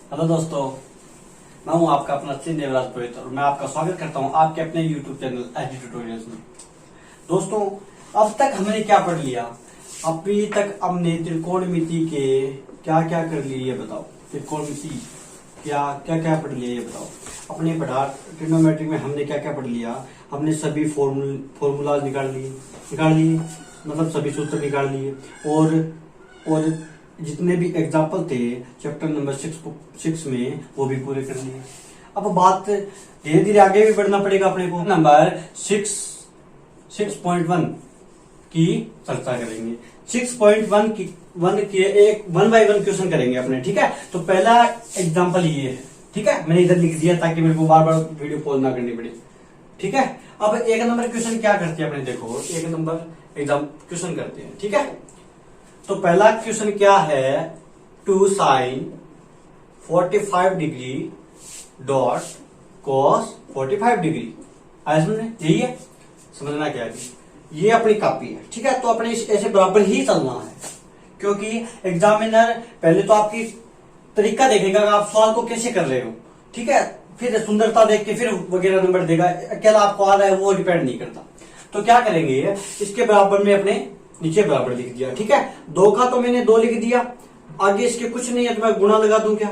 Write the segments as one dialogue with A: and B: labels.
A: Hello दोस्तों, मैं हूं आपका अपना चिन्ह देवराज पुरोहित और मैं आपका स्वागत करता हूं आपके अपने YouTube चैनल एच ट्यूटोरियल्स में। दोस्तों, अब तक हमने क्या पढ़ लिया? अभी तक हमने त्रिकोणमिति के क्या क्या कर लिए ये बताओ। त्रिकोणमिति क्या क्या क्या पढ़ लिया ये बताओ। अपने पढ़ा ट्रिग्नोमेट्री में हमने क्या क्या पढ़ लिया? हमने सभी फॉर्मूलाज निकाल लिए मतलब सभी सूत्र निकाल लिए और जितने भी एग्जाम्पल थे चैप्टर नंबर 6 में वो भी पूरे कर लिए। अब बात धीरे धीरे आगे भी बढ़ना पड़ेगा अपने को। नंबर 6.1 की चर्चा करेंगे। 6.1 की एक 1 बाय 1 क्वेश्चन करेंगे अपने, ठीक है। तो पहला एग्जाम्पल ये है, ठीक है। मैंने इधर लिख दिया ताकि मेरे को बार बार वीडियो पॉज ना करनी पड़े, ठीक है। अब एक नंबर क्वेश्चन क्या करते हैं अपने, देखो एक नंबर एग्जाम क्वेश्चन करते हैं, ठीक है। तो पहला क्वेश्चन क्या है, 2 sin 45 degree dot cos 45 degree. आया समझने? यही है, समझना क्या है, ये अपनी कॉपी है, ठीक है। तो अपने ऐसे बराबर ही चलना है, क्योंकि एग्जामिनर पहले तो आपकी तरीका देखेगा कि आप सवाल को कैसे कर रहे हो, ठीक है। फिर सुंदरता देख के फिर वगैरह नंबर देगा। अकेला आपको आ रहा है वो डिपेंड नहीं करता। तो क्या करेंगे, इसके बराबर में अपने नीचे बराबर लिख दिया, ठीक है। 2 का तो मैंने 2 लिख दिया, आगे इसके कुछ नहीं है तो मैं गुणा लगा दूं क्या,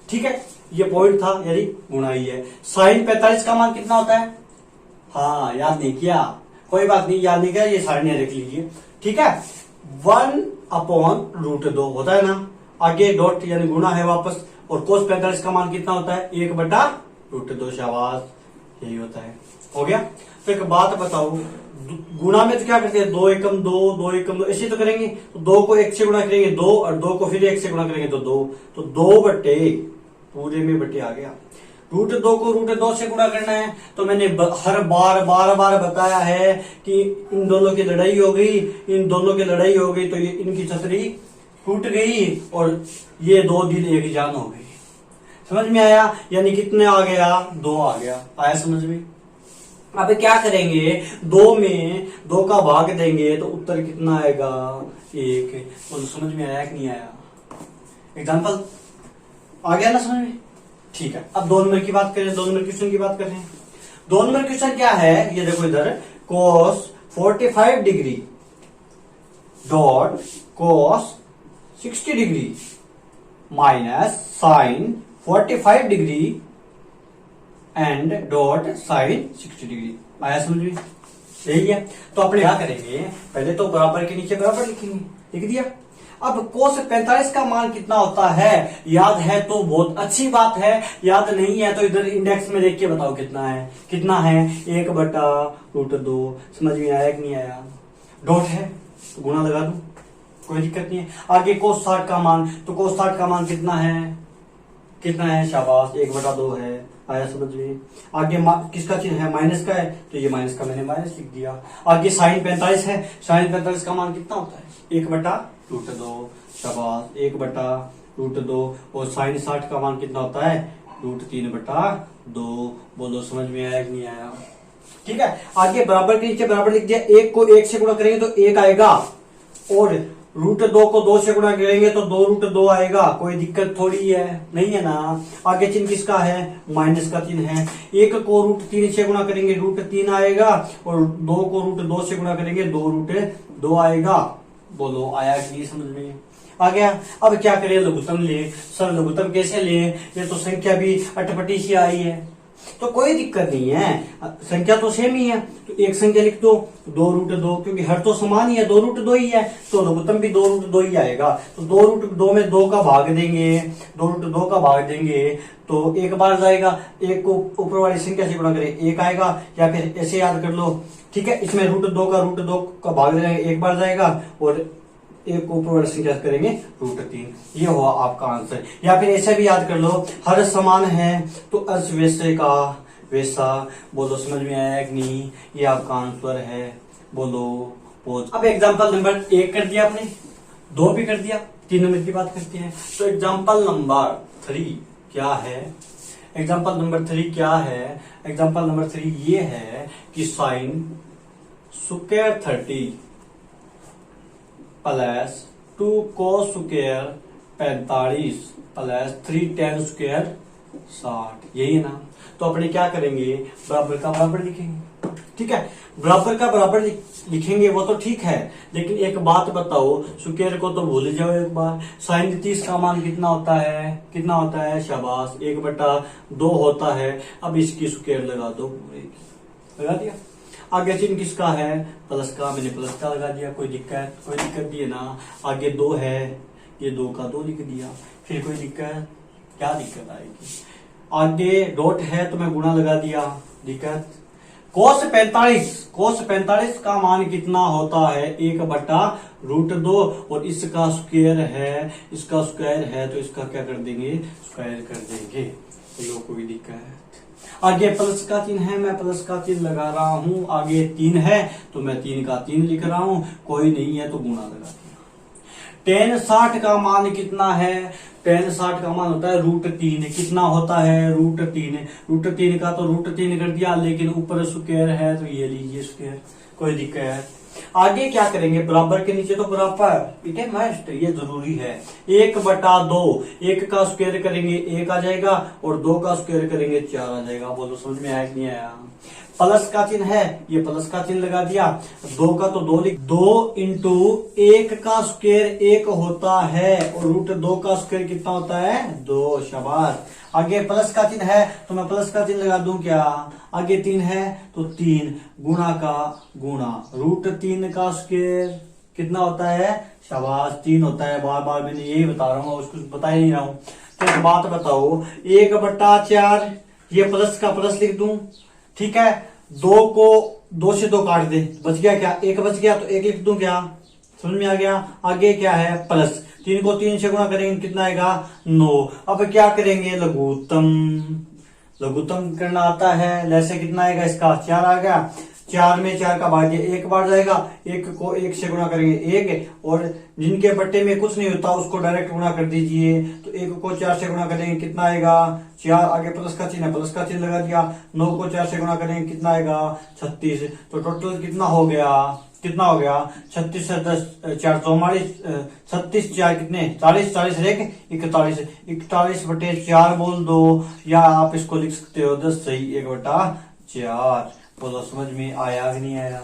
A: ठीक है। ये पॉइंट था यानी गुणा ही है। साइन 45 का मान कितना होता है? हाँ, याद नहीं किया, कोई बात नहीं, याद नहीं किया, ये सारणी देख लीजिए, ठीक है। 1/√2 होता है ना, आगे डॉट यानी गुणा है वापस। और cos 45 का मान कितना होता है? 1/√2। शाबाश, यही होता है। हो गया। तो एक बात बताओ, गुणा में तो क्या करते हैं, 2 एकम 2, 2 एकम 2, ऐसे तो करेंगे। तो 2 को 1 से गुणा करेंगे 2, और 2 को फिर 1 से गुणा करेंगे तो 2। तो 2 बटे पूरे में बटे आ गया। √2 को √2 से गुणा करना है। तो मैंने हर बार बताया है कि इन दोनों की लड़ाई हो गई, तो ये इनकी छतरी टूट गई और ये 2 दिल एक जान हो गई। समझ में आया? यानी कितने आ गया? 2 आ गया। आया समझ में? अब क्या करेंगे, 2 में 2 का भाग देंगे तो उत्तर कितना आएगा? 1। तो समझ में आया कि नहीं आया? एग्जाम्पल आ गया ना समझ में? ठीक है। अब 2 नंबर की बात करें, 2 नंबर क्वेश्चन की बात कर रहे हैं। 2 नंबर क्वेश्चन क्या है, ये देखो इधर, cos 45 degree dot cos 60 degree minus sine 45 degree and dot sine 60 degree. आया समझ में? यही है। तो अपने क्या करेंगे, पहले तो बराबर के नीचे बराबर लिखेंगे, लिख दिया। अब cos 45 का मान कितना होता है, याद है तो बहुत अच्छी बात है, याद नहीं है तो इधर इंडेक्स में देख के बताओ कितना है। 1/√2। समझ में आया कि नहीं आया? डॉट है तो गुणा लगा दूं, कोई दिक्कत नहीं है। आगे cos 60 का मान, तो cos 60 का मान कितना है? शाबाश, 1/2 है। आया समझ में? आगे किसका चिन्ह है? माइनस का है, तो ये माइनस का मैंने माइनस लिख दिया। आगे साइन 45 है, साइन 45 का मान कितना होता है? 1/√2। शाबाश, 1/√2। और साइन 60 का मान कितना होता है? √3/2। बोलो समझ में आया कि नहीं आया? ठीक है। आगे बराबर के नीचे बराबर लिख दिया। 1 को 1 से गुणा करेंगे तो 1 आएगा, और √2 को 2 से गुणा करेंगे तो 2√2 आएगा। कोई दिक्कत थोड़ी है, नहीं है ना? आगे चिन्ह किसका है? माइनस का चिन्ह है। 1 को √3 से गुणा करेंगे √3 आएगा, और 2 को √2 से गुणा करेंगे 2√2 आएगा। बोलो आया कि नहीं समझ में? आ गया। अब क्या करें, लघुत्तम ले। सर लघुत्तम कैसे ले? ये तो संख्या भी अटपटी सी आई है, तो कोई दिक्कत नहीं है, संख्या तो सेम ही है। तो एक संख्या लिख दो 2√2, क्योंकि हर तो समान ही है, 2√2 ही है, तो लघुत्तम भी 2√2 ही आएगा। तो 2√2 में 2 का भाग देंगे, 2√2 का भाग देंगे तो 1 बार जाएगा। 1 को ऊपर वाली संख्या से गुणा करें 1 आएगा, या फिर ऐसे याद कर लो, ठीक है। इसमें √2 का भाग देंगे 1 बार जाएगा, और 1 को ऊपर वाली संख्या करेंगे √3। ये हुआ आपका आंसर। या फिर ऐसे भी याद कर लो, हर समान है तो अस वैसे का वैसा। बोलो समझ में आया कि नहीं? ये आपका आंसर है। बोलो पोज। अब एग्जांपल नंबर 1 कर दिया आपने, 2 भी कर दिया, 3 नंबर की बात करते हैं। तो एग्जांपल नंबर 3 क्या है? एग्जांपल नंबर 3 क्या है? एग्जांपल नंबर 3 ये है कि sine square 30 plus 2 cos square 45 plus 3 tan square 60, यही है ना। तो अपने क्या करेंगे, बराबर का बराबर लिखेंगे। ठीक है, बराबर का बराबर लिखेंगे वो तो ठीक है, लेकिन एक बात बताओ, स्क्वायर को तो भूल जाओ एक बार। sin 30 का मान कितना होता है, कितना होता है, शाबाश 1/2 होता है। अब इसकी स्क्वायर लगा दो पूरे की, लगा दिया। आगे चिन्ह किसका है, प्लस का, मैंने प्लस का लगा दिया। कोई दिक्कत भी है ना। आगे 2 है, ये 2 का 2 लिख दिया। फिर कोई दिक्कत, क्या दिक्कत आएगी। आगे डॉट है तो मैं गुणा लगा दिया, दिक्कत। cos 45 का मान कितना होता है, 1/√2, और इसका स्क्वायर है तो इसका क्या कर देंगे, स्क्वायर कर देंगे। चलो कोई दिक्कत। आगे प्लस का चिन्ह है, मैं प्लस का चिन्ह लगा रहा हूं। आगे 3 है तो मैं 3 का 3 लिख रहा हूं। कोई नहीं है तो गुणा लगा दिया। tan 60 का मान कितना है, tan 60 का मान होता है √3। कितना होता है, √3 का तो √3 कर दिया, लेकिन ऊपर स्क्वायर है तो ये लीजिए स्क्वायर, कोई दिक्कत है। आगे क्या करेंगे, बराबर के नीचे तो बराबर, इट है मस्ट, ये जरूरी है। 1/2, 1 का स्क्वायर करेंगे 1 आ जाएगा, और 2 का स्क्वायर करेंगे 4 आ जाएगा। बोलो समझ में आया कि नहीं आया। प्लस का चिन्ह है, ये प्लस का चिन्ह लगा दिया। 2 का तो 2 लिख, 2 इंटू 1 का स्क्वायर 1 होता है, और √2 का स्क्वायर कितना होता है, 2, शाबाश। आगे प्लस का चिन्ह है तो मैं प्लस का चिन्ह लगा दूं क्या। आगे 3 है तो 3 गुणा का गुणा, √3 का स्क्वायर कितना होता है, शाबाश 3 होता है। बार बार मैंने यही बता रहा हूँ, उसको बता ही नहीं रहा हूँ। तो एक बात बताओ, 1/4, ये प्लस का प्लस लिख दूं, ठीक है। 2 को 2 से 2 काट दे, बच गया क्या, 1 बच गया, तो 1 लिख दूं क्या, समझ में आ गया। आगे क्या है, प्लस 3 को 3 से गुणा करेंगे कितना आएगा, 9। अब क्या करेंगे, लघुत्तम करना आता है। लैसे कितना आएगा, इसका 4 आ गया। 4 में 4 का भाज्य 1 बार जाएगा, 1 को 1 से गुणा करेंगे 1, और जिनके बट्टे में कुछ नहीं होता उसको डायरेक्ट गुणा कर दीजिए। तो 1 को 4 से गुणा करेंगे कितना आएगा, 4। आगे प्लस का चिन्ह है, प्लस का चिन्ह लगा दिया। 9 को 4 से गुणा करेंगे कितना आएगा, 36। तो टोटल कितना हो गया, 36 से 10 4 44, 36 4 कितने, 40, 40 रेख 41, 41/4 बोल दो, या आप इसको लिख सकते हो 10 सही 1/4। बोलो समझ में आया कि नहीं आया।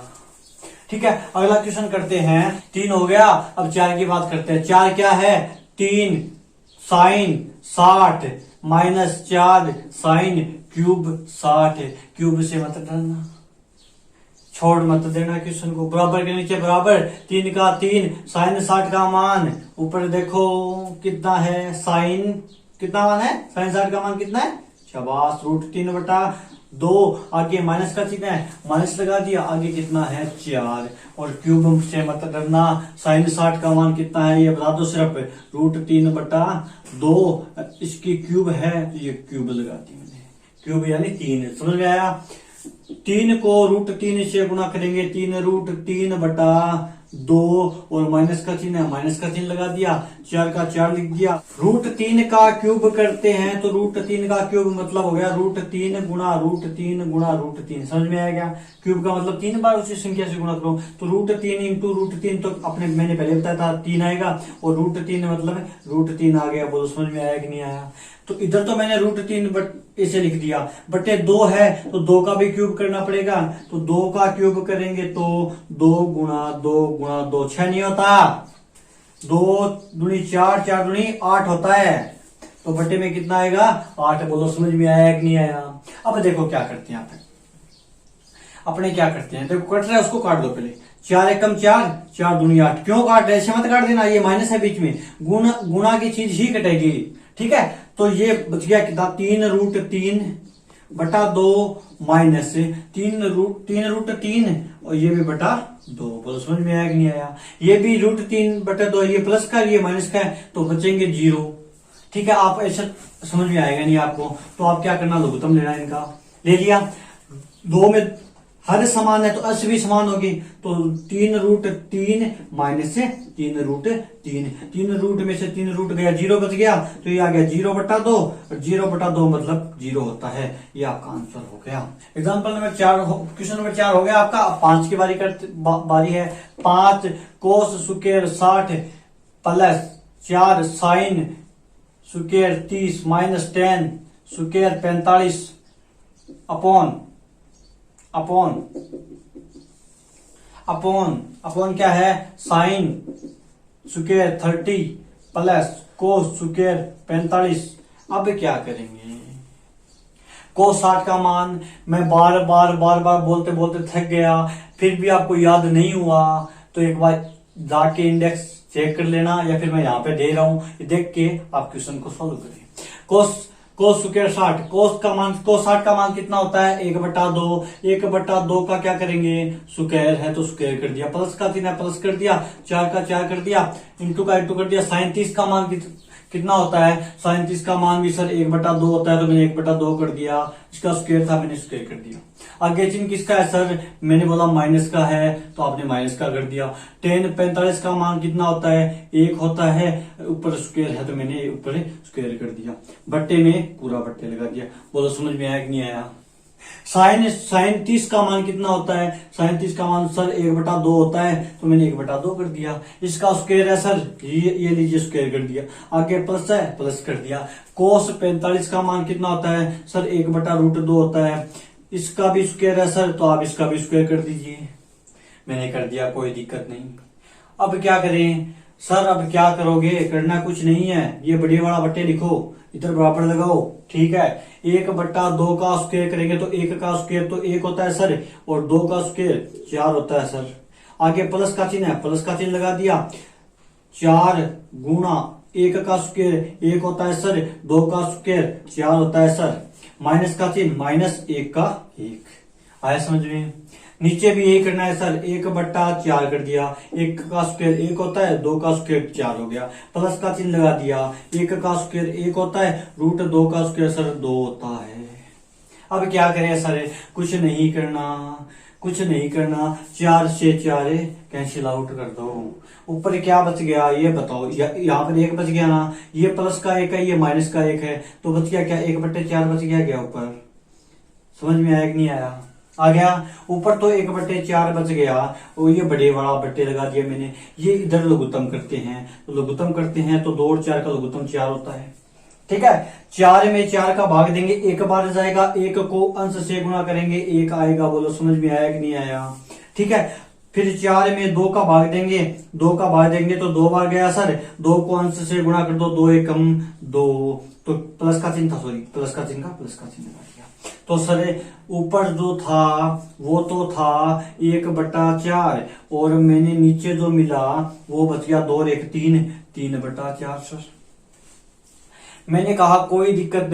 A: ठीक है, अगला क्वेश्चन करते हैं। 3 हो गया, अब 4 की बात करते हैं। 4 क्या है, 3 sin 60 minus 4 sin cube 60। Cube से मत डरना, छोड़ मत देना क्वेश्चन को। बराबर के नीचे बराबर, 3 का 3 sin 60 का मान ऊपर देखो कितना है, sin कितना मान है, sin 60 का मान कितना है, शाबाश √3/2। आगे माइनस का चिन्ह है, माइनस लगा दिया। आगे कितना है, 4, और क्यूब से मत डरना। sin 60 का मान कितना है ये बता दो सिर्फ, √3/2। इसकी क्यूब है तो ये क्यूब लगा दी मैंने, क्यूब यानी 3। समझ में आया। 3 को √3 से गुणा करेंगे, 3 √3/2, और माइनस का चिन्ह है, माइनस का चिन्ह लगा दिया। 4 का 4 लिख दिया। √3 का क्यूब करते हैं तो √3 का क्यूब मतलब हो गया √3 गुणा √3 गुणा √3। समझ में आएगा। क्यूब का मतलब 3 बार उसी संख्या से गुणा करो, तो √3 इंटू √3 तो अपने मैंने पहले बताया था 3 आएगा, और √3 मतलब √3 आ गया। बोलो समझ में आया कि नहीं आया। तो इधर तो मैंने √3 ऐसे लिख दिया, बटे 2 है तो 2 का भी क्यूब करना पड़ेगा। तो 2 का क्यूब करेंगे तो 2 गुणा 2 गुणा 2 6 नहीं होता, 2 दूनी 4, 4 दूनी 8 होता है। तो बटे में कितना आएगा, 8। बोलो समझ में आया कि नहीं आया। अब देखो क्या करते हैं अपने क्या करते हैं, देखो कट रहा है उसको काट दो पहले। 4 एकम 4, 4 दूनी 8। क्यों काट रहे, ऐसे मत काट देना, ये माइनस है बीच में, गुणा की चीज ही कटेगी। ठीक है, तो ये बच गया कितना, 3√3/2 माइनस 3√3, और ये भी बटा 2। बोलो समझ में आया कि नहीं आया। ये भी √3/2, ये प्लस का ये माइनस का है, तो बचेंगे 0। ठीक है, आप ऐसा समझ में आएगा नहीं आपको, तो आप क्या करना, लघुत्तम लेना इनका, ले लिया। 2 में हर समान है तो अस भी समान होगी, तो 3√3 माइनस 3√3, 3 रूट में से 3 रूट गया, 0 बच गया, तो ये आ गया 0/2, और 0/2 मतलब 0 होता है। ये आपका आंसर हो गया। एग्जाम्पल नंबर 4, क्वेश्चन नंबर 4 हो गया आपका। 5 की बारी है। 5 cos² 60 plus 4 sine square 30 minus 10 square 45 upon क्या है, sine square 30 plus cos square 45। अब क्या करेंगे, कोस 60 का मान मैं बार बार बोलते बोलते थक गया, फिर भी आपको याद नहीं हुआ तो एक बार जाके इंडेक्स चेक कर लेना, या फिर मैं यहाँ पे दे रहा हूं, ये देख के आप क्वेश्चन को सॉल्व करें। कोस स्क्वायर 60, कोस 60 का मान कितना होता है 1/2। 1/2 का क्या करेंगे, स्क्वायर है तो स्क्वायर कर दिया, प्लस का 3 है प्लस कर दिया, 4 का 4 कर दिया, इंटू का इंटू कर दिया। साइन 30 का मान कितना होता है, साइन 30 का मान भी सर 1/2 होता है, तो मैंने 1/2 कर दिया, इसका स्क्वायर था मैंने स्क्वायर कर दिया। आगे चिन्ह किसका है सर, मैंने बोला माइनस का है तो आपने माइनस का कर दिया। 10 45 का मान कितना होता है, 1 होता है, ऊपर स्क्वायर है तो मैंने ऊपर स्क्वायर कर दिया, बट्टे में पूरा बट्टे लगा दिया। बोलो समझ में आया कि नहीं आया। साइन 30 का मान कितना होता है, साइन 30 का मान सर 1/2 होता है, तो मैंने 1/2 कर दिया। इसका स्क्वायर है सर, ये लीजिए स्क्वायर कर दिया। आगे प्लस है प्लस कर दिया। कोस 45 का मान कितना होता है सर, 1/√2 होता है, इसका भी स्क्वायर है सर, तो आप इसका भी स्क्वायर कर दीजिए। मैंने कर दिया, कोई दिक्कत नहीं। अब क्या करें सर, अब क्या करोगे, करना कुछ नहीं है, ये बड़े वाला बट्टे लिखो, इधर बराबर लगाओ, ठीक है। 1/2 का स्क्वायर करेंगे तो 1 का स्क्वायर तो 1 होता है सर, और 2 का स्क्वायर 4 होता है सर। आगे प्लस का चिन्ह है, प्लस का चिन्ह लगा दिया। 4 गुणा 1 का स्क्वायर 1 होता है सर, 2 का स्क्वायर 4 होता है सर, माइनस का चिन्ह माइनस 1 का 1। आया समझ में। नीचे भी यही करना है सर, 1/4 कर दिया, 1 का स्क्वायर 1 होता है, 2 का स्क्वायर 4 हो गया, प्लस का चिन्ह लगा दिया। 1 का स्क्वायर 1 होता है, √2 का स्क्वायर सर 2 होता है। अब क्या करें सर, कुछ नहीं करना, 4 से 4 कैंसिल आउट कर दो। ऊपर क्या बच गया ये बताओ, यहाँ पर 1 बच गया ना, ये प्लस का 1 है, ये माइनस का 1 है, तो बच गया क्या, 1/4 बच गया क्या ऊपर। समझ में आया कि नहीं आया, आ गया। ऊपर तो 1/4 बच गया, और ये बड़े बड़ा बट्टे लगा दिया मैंने। ये इधर लघुत्तम करते हैं, तो लघुत्तम करते हैं तो 2 और 4 का लघुत्तम 4 होता है, ठीक है। 4 में 4 का भाग देंगे, 1 बार जाएगा, 1 को अंश से गुणा करेंगे 1 आएगा। बोलो समझ में आया कि नहीं आया, ठीक है। फिर 4 में 2 का भाग देंगे, 2 का भाग देंगे तो 2 बार गया सर, 2 को अंश से गुणा कर दो, 2 एकम 2, तो प्लस का चिन्ह था, सॉरी प्लस का चिन्ह लगा दिया। तो सर ऊपर जो था वो तो था 1/4, और मैंने नीचे जो मिला वो बच गया 2 और 1 3, 3/4 सर। मैंने कहा कोई दिक्कत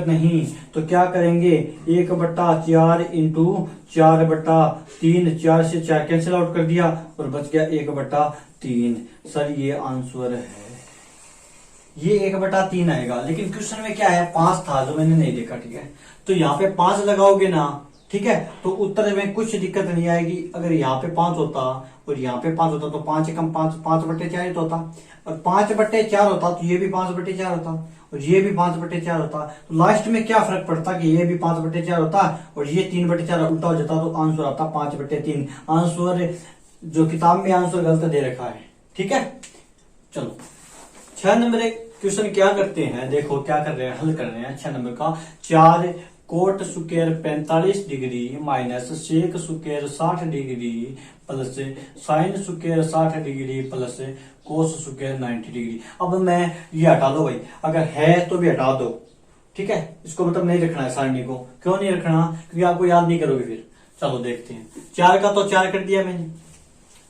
A: नहीं, तो क्या करेंगे, 1/4 इंटू 4/3, 4 से 4 कैंसिल आउट कर दिया, और बच गया 1/3। सर ये आंसर है, ये 1/3 आएगा। लेकिन क्वेश्चन में क्या है, 5 था जो मैंने नहीं देखा, ठीक है। तो यहाँ पे 5 लगाओगे ना, ठीक है, तो उत्तर में कुछ दिक्कत नहीं आएगी। अगर यहाँ पे 5 होता और यहाँ पे 5 होता तो 5 एकम 5, 5/4 होता, और 5/4 होता तो ये भी 5/4 होता, और ये भी 5/4 होता। तो लास्ट में क्या फर्क पड़ता कि ये भी 5/4 होता और ये 3/4 उल्टा हो जाता, तो आंसर आता 5/3। आंसर जो किताब में आंसर गलत दे रखा है, ठीक है। चलो 6 नंबर क्वेश्चन क्या करते हैं, देखो क्या कर रहे हैं, हल कर रहे हैं 6 नंबर का। 4 cot square 45 degree minus sec square 60 degree plus sine square 60 degree plus cos square 90 degree. अब मैं ये हटा दो भाई, अगर है तो भी हटा दो, ठीक है। इसको मतलब नहीं रखना है सारणी को, क्यों नहीं रखना, क्योंकि आपको याद नहीं करोगे फिर। चलो देखते हैं, 4 का तो 4 कर दिया मैंने।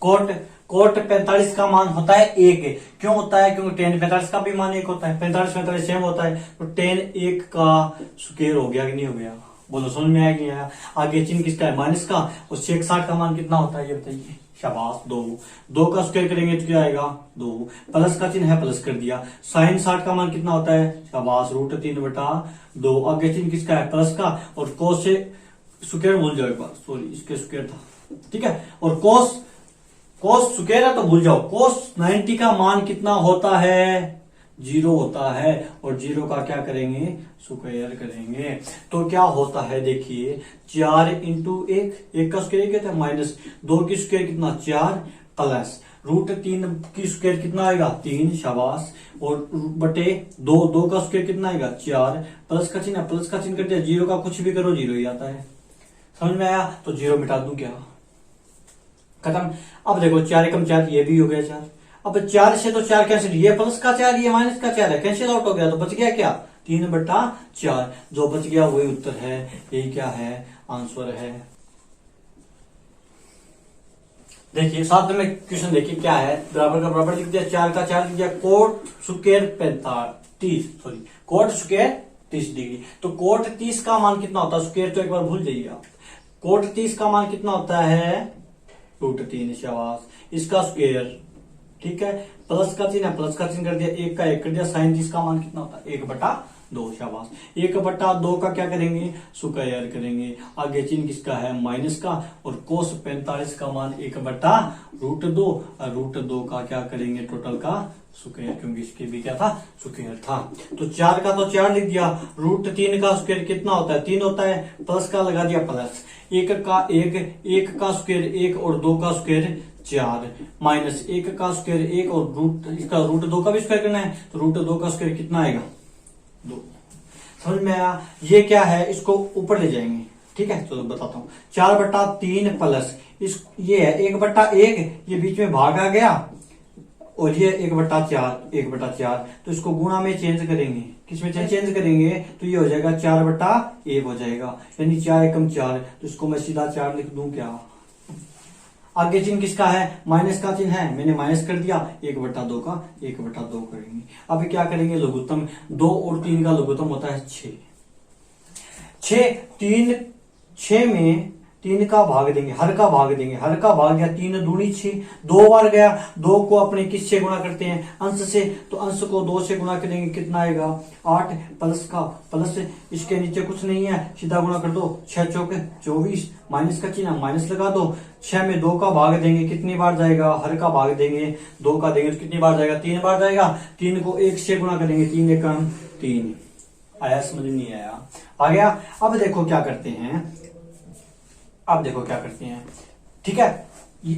A: कोट 45 का मान होता है 1, क्यों होता है, क्योंकि tan 45 का भी मान 1 होता है, 45 सेम होता है, तो tan 1 का स्क्वायर हो गया कि नहीं हो गया। बोलो समझ में आया कि नहीं आया। आगे चिन्ह किसका है, माइनस का, और सेक 60 का मान कितना होता है ये बताइए। शाबाश, 2 का स्क्वायर करेंगे तो क्या आएगा 2, प्लस का चिन्ह है प्लस कर दिया। साइन 60 का मान कितना होता है, शाबाश √3/2। आगे चिन्ह किसका है, प्लस का, और कोस से स्क्वायर भूल जाओ एक बार, सॉरी इसके स्क्वायर था, ठीक है। और कोस स्क्वायर है तो भूल जाओ। कोस 90 का मान कितना होता है, 0 होता है, और 0 का क्या करेंगे, स्क्वायर करेंगे, तो क्या होता है देखिए, 4 इंटू 1 का स्क्वायर क्या था, माइनस 2 की स्क्वायर कितना 4, प्लस √3 की स्क्वायर कितना आएगा 3, शाबाश। और बटे 2 का स्क्वायर कितना आएगा 4, प्लस का चिन्ह कर दिया, जीरो का कुछ भी करो जीरो ही आता है। समझ में आया? तो जीरो मिटा दूं क्या, खत्म। अब देखो 4 एकम 4, ये भी हो गया 4। अब 4 से तो 4 कैंसिल, ये प्लस का 4 ये माइनस का 4 है, कैंसिल आउट हो गया, तो बच गया क्या 3/4। जो बच गया वही उत्तर है, यही क्या है आंसर है। देखिए साथ में क्वेश्चन देखिए क्या है, बराबर का बराबर लिख दिया, 4 का 4 लिख दिया, कोट स्क्वायर 30 डिग्री। तो कोट 30 का मान कितना होता है, स्क्वायर तो एक बार भूल जाइए आप। कोट 30 का मान कितना होता है √3, शाबाश। इसका स्क्वायर, ठीक है, प्लस का चिन्ह कर दिया, 1 का 1 कर दिया, साइन 30 का मान कितना होता है 1/2, शाबाश। 1/2 का क्या करेंगे स्क्वायर करेंगे, आगे चिन्ह किसका है माइनस का, और कोस 45 का मान 1/√2, और √2 का क्या करेंगे टोटल का स्क्वायर, क्योंकि इसके भी क्या था स्क्वायर था। तो 4 का तो 4 लिख दिया, √3 का स्क्वायर कितना होता है 3 होता है, प्लस का लगा दिया प्लस, 1 का 1 1 और 2 का स्क्वायर 4, माइनस 1 का स्क्वायर 1 और इसका √2 का भी स्क्वायर करना है, तो √2 का स्क्वायर कितना आएगा 2। समझ में आया? ये क्या है, इसको ऊपर ले जाएंगे, ठीक है, चलो बताता हूँ। 4/3 प्लस ये है 1/1, ये बीच में भाग आ गया, और ये 1/4, तो इसको गुणा में चेंज करेंगे, किसमें चेंज करेंगे, तो ये हो जाएगा 4/1 हो जाएगा, यानी 4 एकम 4, तो इसको मैं सीधा 4 लिख दूं क्या। आगे चिन्ह किसका है माइनस का चिन्ह है, मैंने माइनस कर दिया, 1/2 का 1/2 करेंगे। अब क्या करेंगे लघुत्तम, 2 और 3 का लघुत्तम होता है 6। 6 में 3 का भाग देंगे, हर का भाग देंगे, हर का भाग गया 3 दूनी 6, 2 बार गया, 2 को अपने किससे गुणा करते हैं अंश से, तो अंश को 2 से गुणा करेंगे, कितना आएगा 8, प्लस का प्लस, इसके नीचे कुछ नहीं है, सीधा गुणा कर दो, 6 चौके 24, माइनस का चिन्ह माइनस लगा दो, 6 में 2 का भाग देंगे, कितनी बार जाएगा, हर का भाग देंगे 2 का देंगे तो कितनी बार जाएगा 3 बार जाएगा, 3 को 1 से गुणा करेंगे, 3 एकम 3। आया समझ नहीं आया, आ गया। अब देखो क्या करते हैं, ठीक है,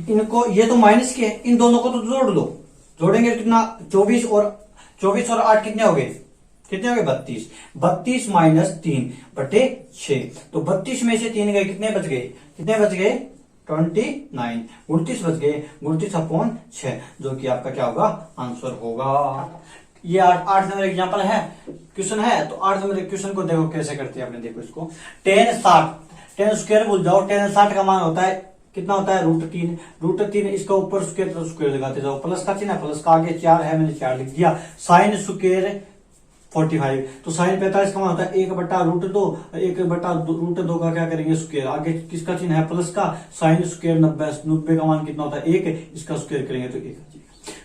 A: इनको ये तो माइनस के, इन दोनों को तो जोड़ लो, जोड़ेंगे कितना 24 और 8 कितने हो गए 32, 32 माइनस 3/6, तो 32 में से 3 गए, कितने बच गए 29, 29 बच गए, 29/6, जो कि आपका क्या होगा आंसर होगा। ये 8 नंबर एग्जाम्पल है, क्वेश्चन है, तो 8 नंबर क्वेश्चन को देखो कैसे करते हैं आपने, देखो इसको tan स्क्वायर भूल जाओ, tan 60 का मान होता है कितना होता है √3, इसका ऊपर स्क्वायर तो स्क्वायर लगाते जाओ, प्लस का चिन्ह प्लस का, आगे 4 है मैंने 4 लिख दिया, साइन स्क्वायर 45, तो साइन 45 का मान होता है 1/√2, 1/√2 का क्या करेंगे स्क्वायर, आगे किसका चिन्ह है प्लस का, साइन स्क्वायर 90 का मान कितना होता है 1, इसका स्क्वायर करेंगे तो 1,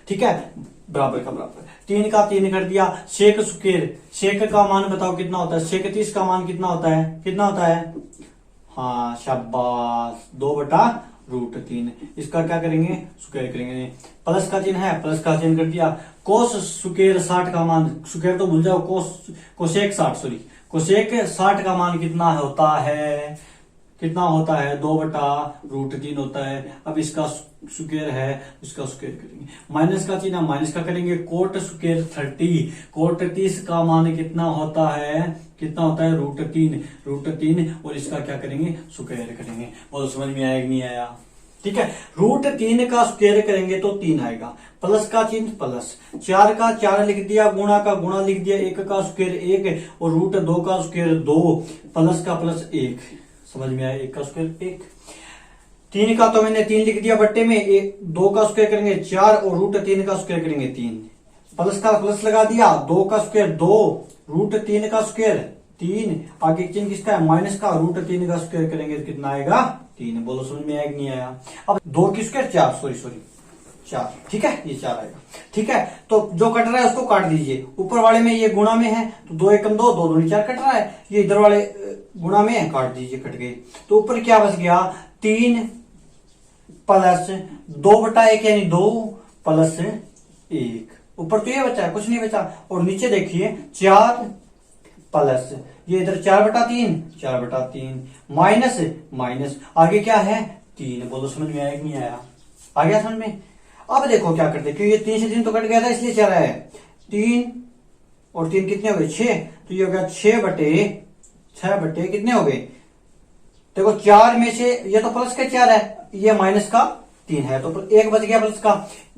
A: ठीक है, बराबर का बराबर, 3 का 3 कर दिया, सेक स्क्वायर, सेक का मान बताओ कितना होता है, सेक 30 का मान कितना होता है, हाँ शाबाश 2/√3, इसका क्या करेंगे स्क्वायर करेंगे, प्लस का चिन्ह है, प्लस का चिन्ह कर दिया, कोस स्क्वायर 60 का मान, स्क्वायर तो भूल जाओ, कोसेक 60 का मान कितना होता है 2/√3 होता है। अब इसका स्क्वायर है, इसका स्क्वायर करेंगे, माइनस का चिन्ह माइनस का करेंगे, कोट स्क्वायर 30, कोट 30 का मान कितना होता है √3, और इसका क्या करेंगे स्क्वायर करेंगे। बोलो समझ में आया कि नहीं आया, ठीक है, √3 का स्क्वायर करेंगे तो 3 आएगा, प्लस का चिन्ह प्लस, 4 का 4 लिख दिया, गुणा का गुणा लिख दिया, 1 का स्क्वायर 1 और √2 का स्क्वायर 2, प्लस का प्लस 1, समझ में आया, 1 का स्क्वायर 1, 3 का तो मैंने 3 लिख दिया बट्टे में, 2 का स्क्वायर करेंगे 4 और √3 का स्क्वायर करेंगे 3, प्लस का प्लस लगा दिया, 2 का स्क्वायर 2, √3 का स्क्वायर 3, आगे चिन्ह किसका है माइनस का, √3 का स्क्वायर करेंगे तो कितना आएगा 3। बोलो समझ में आया कि नहीं आया। अब 2 की स्क्वायर 4, सॉरी 4, ठीक है, ये 4 आएगा, ठीक है, तो जो कट रहा है उसको काट दीजिए, ऊपर वाले में ये गुणा में है तो 2 एकम 2, 2 दूनी 4 कट रहा है, ये इधर वाले गुणा में है, काट दीजिए, कट गए, तो ऊपर क्या बच गया 3 प्लस 2/1 यानी 2 प्लस 1, ऊपर तो ये बचा है, कुछ नहीं बचा, और नीचे देखिए 4 प्लस ये इधर 4/3 माइनस आगे क्या है 3। बोलो समझ में आया कि नहीं आया, आ गया समझ में। अब देखो क्या करते, क्योंकि ये 3 से 3 तो कट गया था इसलिए 4 है। 3 और 3 कितने हो गए 6, तो ये हो गया 6 बटे कितने हो गए, देखो 4 में से ये तो प्लस का 4 है, ये माइनस का 3 है, तो एक बच गया प्लस का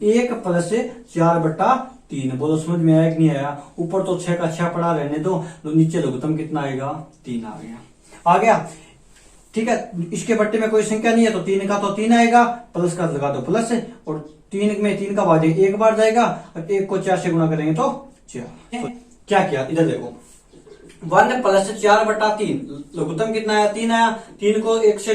A: 1 प्लस 4/3। बोलो समझ में आया कि नहीं आया। ऊपर तो 6 का 6 पड़ा रहने दो, तो नीचे लघुत्तम कितना आएगा 3 आ गया। ठीक है, इसके बट्टे में कोई संख्या नहीं है तो 3 का तो 3 आएगा, प्लस का लगा दो प्लस, और 3 में 3 का भाज्य 1 बार जाएगा, और 1 को 4 से गुणा करेंगे तो 4। तो क्या किया, इधर देखो 1 प्लस 4/3, लघुत्तम कितना आया 3 आया। 3 को 1 से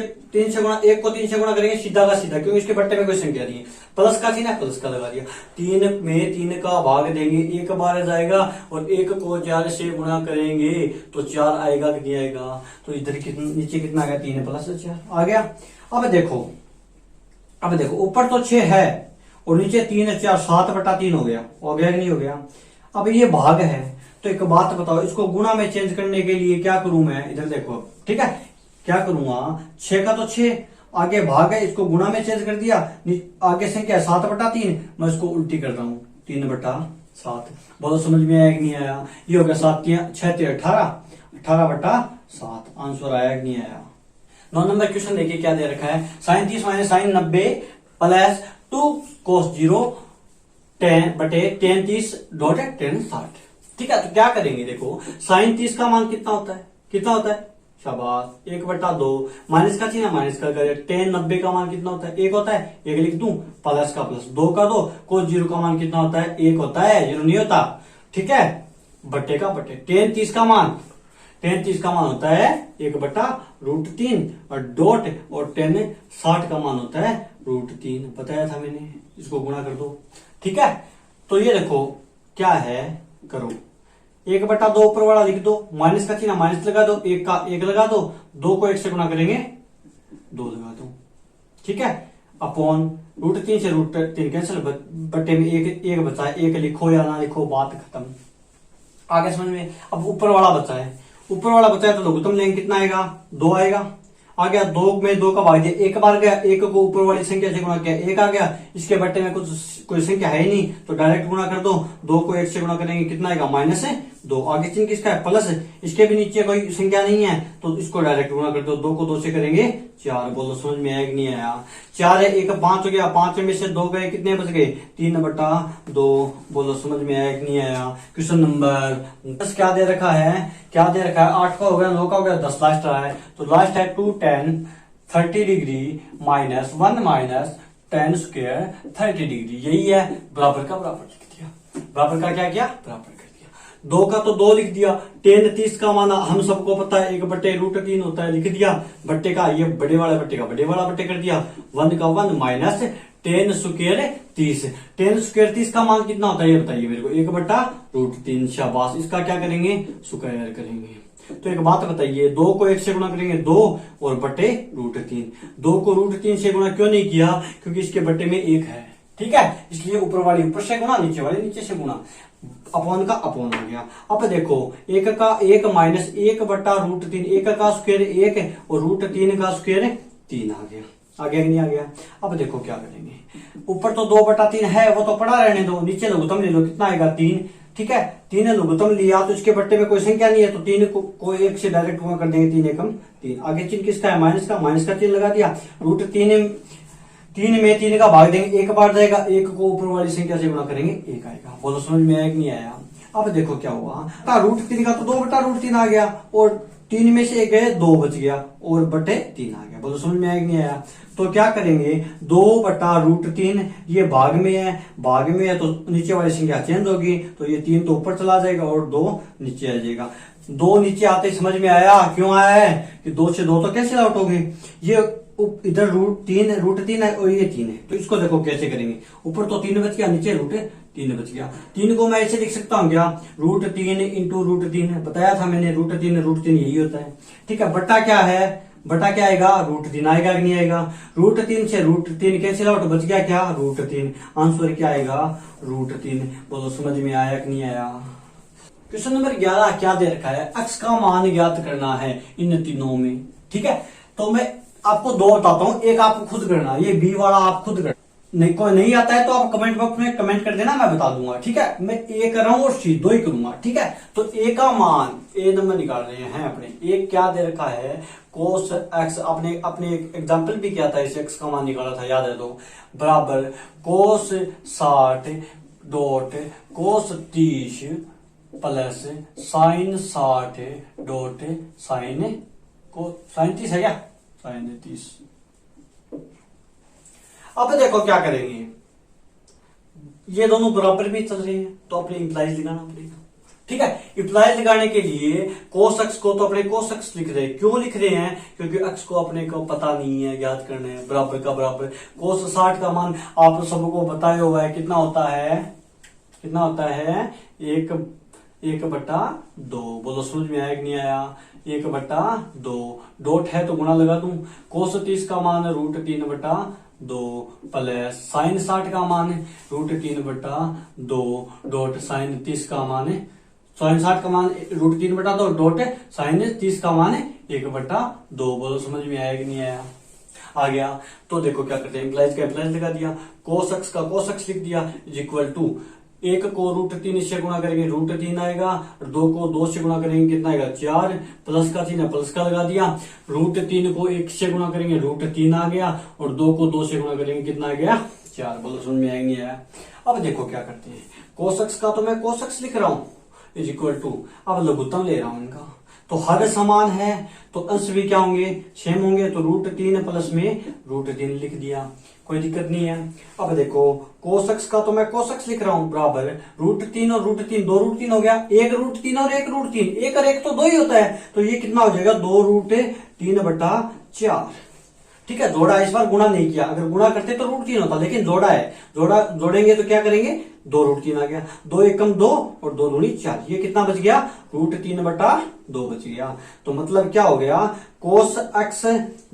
A: गुणा करेंगे सीधा का सीधा, क्योंकि इसके बट्टे में कोई संख्या नहीं है। प्लस का सीधा प्लस का लगा दिया, 3 में 3 का भाग देंगे 1 बार जाएगा, और 1 को 4 से गुणा करेंगे तो 4 आएगा कि नहीं आएगा। तो इधर नीचे कितना आ गया 3 प्लस 4 आ गया। अब देखो ऊपर तो 6 है और नीचे 3 4 7/3 हो गया कि नहीं हो गया। अब ये भाग है, तो एक बात बताओ, इसको गुणा में चेंज करने के लिए क्या करूं मैं, इधर देखो ठीक है, क्या करूंगा 6 का तो 6, आगे भाग है, इसको गुणा में चेंज कर दिया, आगे संख्या 7/3, मैं इसको उल्टी कर रहा हूं 3/7। बोलो समझ में आया कि नहीं आया। ये हो गया 7 18, 18/7 आंसर आया कि नहीं आया। 9 नंबर क्वेश्चन देखिए क्या दे रखा है, sin 30 minus sin 90 plus 2 cos 0 10/tan 30 tan 60। ठीक है, तो क्या करेंगे, देखो sin 30 का मान कितना होता है शाबाश 1/2, माइनस का चिन्ह माइनस का करें, tan 90 का मान कितना होता है 1 होता है, 1 लिख दूं, प्लस का प्लस 2 का 2, cos 0 का मान कितना होता है 1 होता है, 0 नहीं होता। ठीक है, बट्टे का बट्टे, tan 30 का मान होता है 1/√3 और डॉट, और tan 60 का मान होता है √3, बताया था मैंने, इसको गुणा कर दो। ठीक है, तो ये देखो क्या है, करो 1/2 ऊपर वाला लिख दो, माइनस का चिन्ह माइनस लगा दो, 1 का 1 लगा दो, 2 को 1 से गुणा करेंगे 2 लगा दो। ठीक है, अपॉन √3 से √3 कैंसिल, बट्टे में 1 बचा है, 1 लिखो या ना लिखो बात खत्म, आगे समझ में। अब ऊपर वाला बचा है तो लघुत्तम लेंगे, कितना आएगा 2 आएगा। आ गया 2 में 2 का भाग दिया, 1 बार गया, 1 को ऊपर वाली संख्या से गुणा किया 1 आ गया, इसके बट्टे में कोई संख्या है ही नहीं तो डायरेक्ट गुणा कर दो, 2 को 1 से गुणा करेंगे कितना आएगा -2। आगे चिन्ह किसका है प्लस, इसके भी नीचे कोई संख्या नहीं है तो इसको डायरेक्ट गुणा कर दो, 2 को 2 से करेंगे 4। बोलो समझ में आया कि नहीं आया। 4 है 1 5 हो गया, 5 में से 2 गए, कितने बच गए 3/2। बोलो समझ में आया कि नहीं आया। क्वेश्चन नंबर 10 क्या दे रखा है 8 का हो गया, 9 का हो गया, 10 लास्ट रहा है, तो लास्ट है 2 tan 30 degree minus 1 minus tan square 30 degree, यही है, बराबर का बराबर लिख दिया, बराबर का क्या किया बराबर कर दिया, 2 का तो 2 लिख दिया, tan 30 का माना हम सबको पता है 1/√3 होता है, लिख दिया, बट्टे का ये बड़े वाला बट्टे का बड़े वाला बट्टे कर दिया, 1 का 1 minus tan square 30, tan square 30 का मान कितना होता है ये बताइए मेरे को 1/√3। शाबाश, इसका क्या करेंगे स्क्वायर करेंगे। तो एक बात बताइए, 2 को 1 से गुणा करेंगे 2 और बटे √3, 2 को √3 से गुणा क्यों नहीं किया, क्योंकि इसके बट्टे में 1 है। ठीक है, इसलिए ऊपर वाली ऊपर से गुणा, नीचे वाली नीचे से गुणा, अपॉन का अपॉन हो गया। अब देखो 1 का 1 माइनस 1/√3, 1 का स्क्वायर 1 और √3 का स्क्वायर 3 आ गया कि नहीं आ गया। अब देखो क्या करेंगे, ऊपर तो 2/3 है वो तो पड़ा रहने दो, नीचे लघुत्तम ले लो, कितना आएगा 3। ठीक है, 3 लघुत्तम लिया तो इसके बट्टे में कोई संख्या नहीं है तो 3 को 1 से डायरेक्ट गुणा कर देंगे, 3 एकम 3। आगे चिन्ह किसका है माइनस का चिन्ह लगा दिया, √3 में 3 का भाग देंगे 1 बार जाएगा, 1 को ऊपर वाली संख्या से गुणा करेंगे 1 आएगा। बोलो समझ में आया कि नहीं आया। अब देखो क्या हुआ, √3 का तो 2/√3 आ गया और 3 में से 1 गए 2 बच गया और बटे 3 आ गया। बोलो समझ में आया कि नहीं आया। तो क्या करेंगे 2/√3, ये भाग में है तो नीचे वाली संख्या चेंज होगी, तो ये 3 तो ऊपर चला जाएगा और 2 नीचे आ जाएगा। 2 नीचे आते समझ में आया क्यों आया है कि 2 से 2 तो कैसे आउट हो गए, ये इधर √3 है और ये 3 है, तो इसको देखो कैसे करेंगे, ऊपर तो 3 बच गया, नीचे √3 बच गया। 3 को मैं ऐसे लिख सकता हूँ क्या, √3 इंटू √3, बताया था मैंने √3 यही होता है। ठीक है, बट्टा क्या आएगा √3 आएगा कि नहीं आएगा, √3 से √3 कैंसिल आउट, बच गया क्या √3, आंसर क्या आएगा √3। बोलो समझ में आया कि नहीं आया। क्वेश्चन नंबर 11 क्या दे रखा है, x का मान ज्ञात करना है इन तीनों में। ठीक है, तो मैं आपको 2 बताता हूं, एक आप खुद करना, ये b वाला आप खुद करना, नहीं कोई नहीं आता है तो आप कमेंट बॉक्स में कमेंट कर देना, मैं बता दूंगा। ठीक है, मैं ए कर रहा हूं और सी दो ही करूंगा। ठीक है, तो ए का मान, ए नंबर निकाल रहे हैं अपने, ए क्या दे रखा है, कोस एक्स, अपने अपने एग्जाम्पल भी किया था, इस एक्स का मान निकाला था, याद है तो, बराबर कोस 60 डॉट कोस 30 प्लस साइन 60 डॉट साइन को साइन 30 है क्या, साइन 30। अब देखो क्या करेंगे, ये दोनों बराबर भी चल रहे हैं तो अपने इंप्लाइज लगाना पड़ेगा। ठीक है, इंप्लाइज लगाने के लिए कोस एक्स को तो अपने कोस एक्स लिख रहे हैं, क्यों लिख रहे हैं, क्योंकि एक्स को अपने को पता नहीं है, याद करना है, बराबर का बराबर। कोस 60 का मान आप सबको बताया हुआ है, कितना होता है, कितना होता है, 1/2। बोलो समझ में आया कि नहीं आया, 1/2, डॉट है तो गुणा लगा दूं, कोस 30 का मान √3/2 प्लस साइन 60 का मान √3/2 डॉट साइन 30 का मान, साइन 60 का मान √3/2 डॉट साइन 30 का मान 1/2। बोलो समझ में आया कि नहीं आया, आ गया। तो देखो क्या करते हैं, इम्प्लाइज का इम्प्लाइज लगा दिया, कोस एक्स का कोस एक्स लिख दिया, इज इक्वल टू 1 को √3 से गुणा करेंगे √3 आएगा, 2 को 2 से गुणा करेंगे कितना आएगा 4, प्लस का चिन्ह प्लस का लगा दिया, √3 को 1 से गुणा करेंगे √3 आ गया, और 2 को 2 से गुणा करेंगे कितना आ गया 4। बोलो समझ में आएंगे आया। अब देखो क्या करते हैं, कोस एक्स का तो मैं कोस एक्स लिख रहा हूं, इज इक्वल टू, अब लघुत्तम ले रहा हूं इनका, तो हर समान है तो अंश भी क्या होंगे, सेम होंगे, तो √3 प्लस में √3 लिख दिया, कोई दिक्कत नहीं है। अब देखो कोस एक्स का तो मैं कोस एक्स लिख रहा हूं, बराबर √3 और √3, 2 √3 हो गया, 1 √3 और 1 √3, 1 और 1 तो 2 ही होता है, तो ये कितना हो जाएगा 2√3/4। ठीक है, जोड़ा इस बार गुणा नहीं किया, अगर गुणा करते तो √3 होता, लेकिन जोड़ा है, जोड़ेंगे तो क्या करेंगे, 2 √3 आ गया, 2 एकम 2 और 2 दूनी 4, ये कितना बच गया √3/2 बच गया। तो मतलब क्या हो गया, कोस एक्स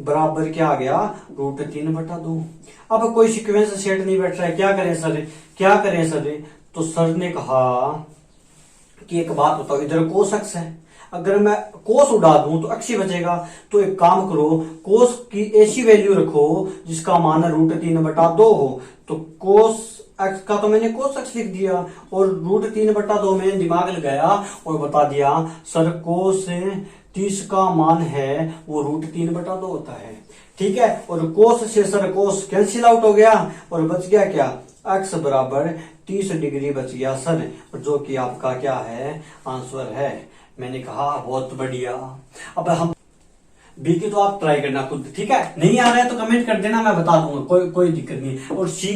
A: बराबर क्या आ गया √3/2। अब कोई सीक्वेंस सेट नहीं बैठ रहा है, क्या करें सर, क्या करें सर, तो सर ने कहा कि एक बात बताओ, इधर कोस एक्स है, अगर मैं कोस उड़ा दूं तो एक्स ही बचेगा, तो एक काम करो, कोस की ऐसी वैल्यू रखो जिसका मान √3/2 हो, तो कोस एक्स का तो मैंने कोस एक्स लिख दिया, और √3/2 में दिमाग लगाया और बता दिया सर कोस 30 का मान है वो √3/2 होता है। ठीक है, और कोस से सर कोस कैंसिल आउट हो गया, और बच गया क्या, एक्स बराबर 30 डिग्री बच गया सर, जो कि आपका क्या है, आंसर है। मैंने कहा बहुत बढ़िया। अब हम बी की तो आप ट्राई करना खुद, ठीक है, नहीं आ रहा है तो कमेंट कर देना, मैं बता दूंगा, कोई दिक्कत नहीं। और सी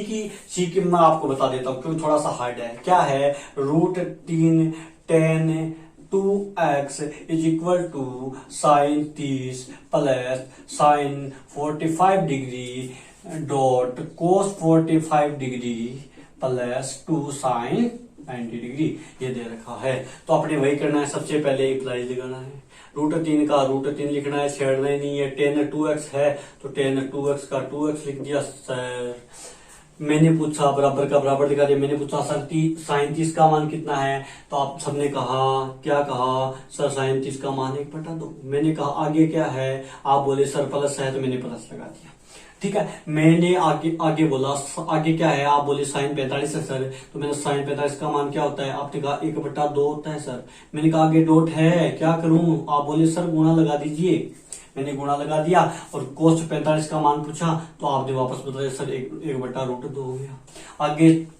A: की मैं आपको बता देता हूँ क्योंकि थोड़ा सा हार्ड है। क्या है, √3 tan 2x is equal to sine 30 plus sine 45 degree dot cos 45 degree plus 2 sine 90 degree, ये दे रखा है। तो अपने वही करना है, सबसे पहले इम्प्लाइज लगाना है, √3 का √3 लिखना है, छेड़ना ही नहीं है। tan 2x है तो tan 2x का 2x लिख दिया सर। मैंने पूछा बराबर का बराबर लिखा दिया, मैंने पूछा सर साइन 30 का मान कितना है, तो आप सबने कहा, क्या कहा सर, साइन 30 का मान 1/2। मैंने कहा आगे क्या है, आप बोले सर प्लस है, तो मैंने प्लस लगा दिया। ठीक है, मैंने आगे बोला, आगे क्या है, आप बोले साइन 45 है सर, तो मैंने साइन 45 का मान क्या होता है, आपने कहा 1/2 होता है सर। मैंने कहा आगे डॉट है, क्या करूं, आप बोले सर गुणा लगा दीजिए, मैंने गुणा लगा दिया। और कोस 45 का मान पूछा तो आपने वापस बताया सर 1/√2 हो गया।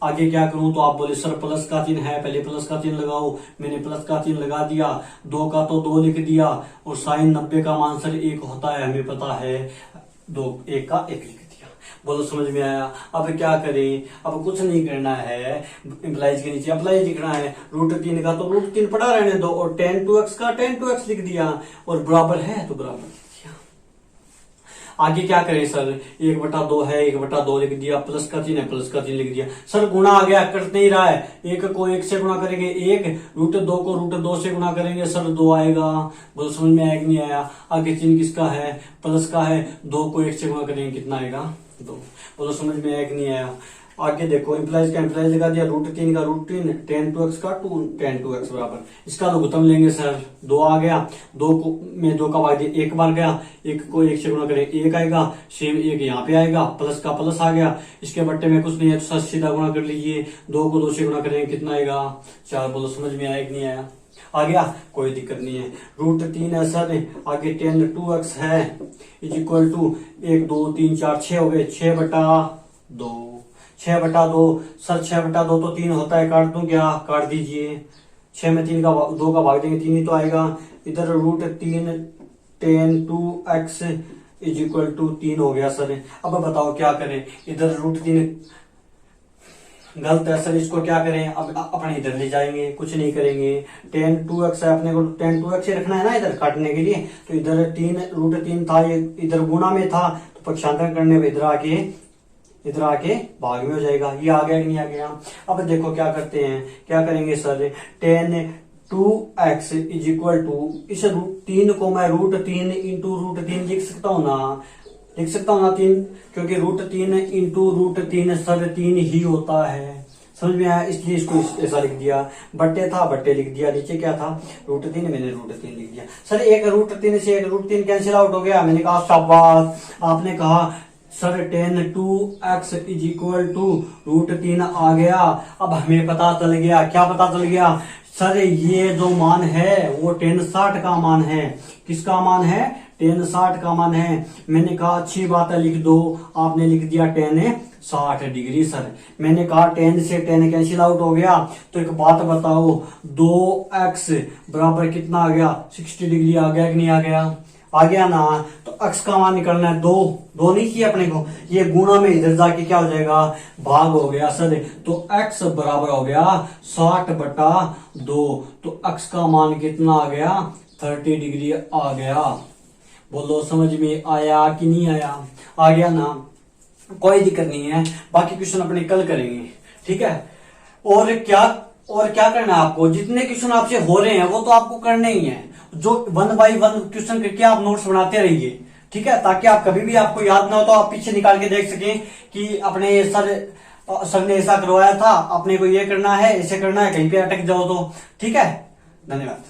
A: आगे क्या करूं, तो आप बोले सर प्लस का चिन्ह है, पहले प्लस का चिन्ह लगाओ, मैंने प्लस का चिन्ह लगा दिया, 2 का तो 2 लिख दिया, और साइन 90 का मान सर 1 होता है, हमें पता है, 1 का 1 लिख दिया। बोलो समझ में आया। अब क्या करें, अब कुछ नहीं करना है, इम्प्लाइज के नीचे अप्लाई लिखना है, √3 का तो √3 पड़ा रहने दो, और tan 2x का tan 2x लिख दिया, और बराबर है तो बराबर लिख दिया। आगे क्या करें सर, 1/2 है, 1/2 लिख दिया, प्लस का चिन्ह है, प्लस का चिन्ह लिख दिया। सर गुणा आ गया, कट नहीं रहा है, 1 को 1 से गुणा करेंगे 1, √2 को √2 से गुणा करेंगे सर 2 आएगा। बोलो समझ में आया कि नहीं आया। आगे चिन्ह किसका है, प्लस का है, 2 को 1 से गुणा करेंगे कितना आएगा 2। बोलो समझ में आया कि नहीं आया। आगे देखो इम्प्लाइज का इम्प्लाइज लगा दिया, √3 का √3, tan 2x का tan 2x बराबर, इसका लघुत्तम लेंगे सर, 2 आ गया, 2 को में 2 का भाग दिया, 1 बार गया, 1 को 1 से गुणा करें 1 आएगा, सेम 1 यहाँ पे आएगा, प्लस का प्लस आ गया, इसके बट्टे में कुछ नहीं है तो सर सीधा गुणा कर लीजिए, 2 को 2 से गुणा करेंगे कितना आएगा 4, बोलो समझ में आया कि नहीं आया, आ गया, कोई दिक्कत नहीं है। √3 है सर, आगे tan 2x है इज इक्वल टू 1 2 3 4 6 हो गए, 6/2, 6/2 सर, 6/2 तो 3 होता है, काट दूं क्या, काट दीजिए, 6 में 3 का 2 का भाग देंगे 3 ही तो आएगा, इधर √3 tan 2x is equal to 3 हो गया सर। अब बताओ क्या करें, इधर √3 गलत है सर, इसको क्या करें, अब अपने इधर ले जाएंगे, कुछ नहीं करेंगे, tan 2x है, अपने को tan 2x ही रखना है ना इधर काटने के लिए, तो इधर √3 था, ये इधर गुना में था, तो पक्षांतर करने पे इधर आके भाग में हो जाएगा, ये आ गया कि नहीं आ गया। अब देखो क्या करते हैं, क्या करेंगे sir, tan 2x is equal to, इस 3 को मैं √3 इंटू √3 लिख सकता हूँ ना, 3, क्योंकि √3 इंटू √3 सर 3 ही होता है, समझ में आया, इसलिए इसको ऐसा लिख दिया, बट्टे था बट्टे लिख दिया, नीचे क्या था √3, मैंने √3 लिख दिया सर। एक √3 से एक √3 कैंसिल आउट हो गया, मैंने कहा शाबाश, आपने कहा sir tan 2x is equal to √3 आ गया। अब हमें पता चल गया, क्या पता चल गया सर, ये जो मान है वो tan 60 का मान है, किसका मान है, tan 60 का मान है। मैंने कहा अच्छी बात है लिख दो, आपने लिख दिया tan 60 डिग्री सर। मैंने कहा tan से tan कैंसिल आउट हो गया, तो एक बात बताओ 2x बराबर कितना आ गया, 60 डिग्री आ गया कि नहीं आ गया, आ गया ना। तो x का मान निकलना है 2 नहीं किया अपने को, ये गुणा में इधर जाके क्या हो जाएगा, भाग हो गया सर, तो x बराबर हो गया 60/2, तो x का मान कितना आ गया 30 डिग्री आ गया। बोलो समझ में आया कि नहीं आया, आ गया ना, कोई दिक्कत नहीं है, बाकी क्वेश्चन अपने कल करेंगे, ठीक है। और क्या करना है आपको, जितने क्वेश्चन आपसे हो रहे हैं वो तो आपको करने ही है, जो 1 बाई 1 क्वेश्चन करके आप नोट्स बनाते रहिए, ठीक है, ताकि आप कभी भी आपको याद ना हो तो आप पीछे निकाल के देख सकें कि अपने सर ने ऐसा करवाया था, अपने को ये करना है, ऐसे करना है, कहीं पे अटक जाओ तो, ठीक है। धन्यवाद।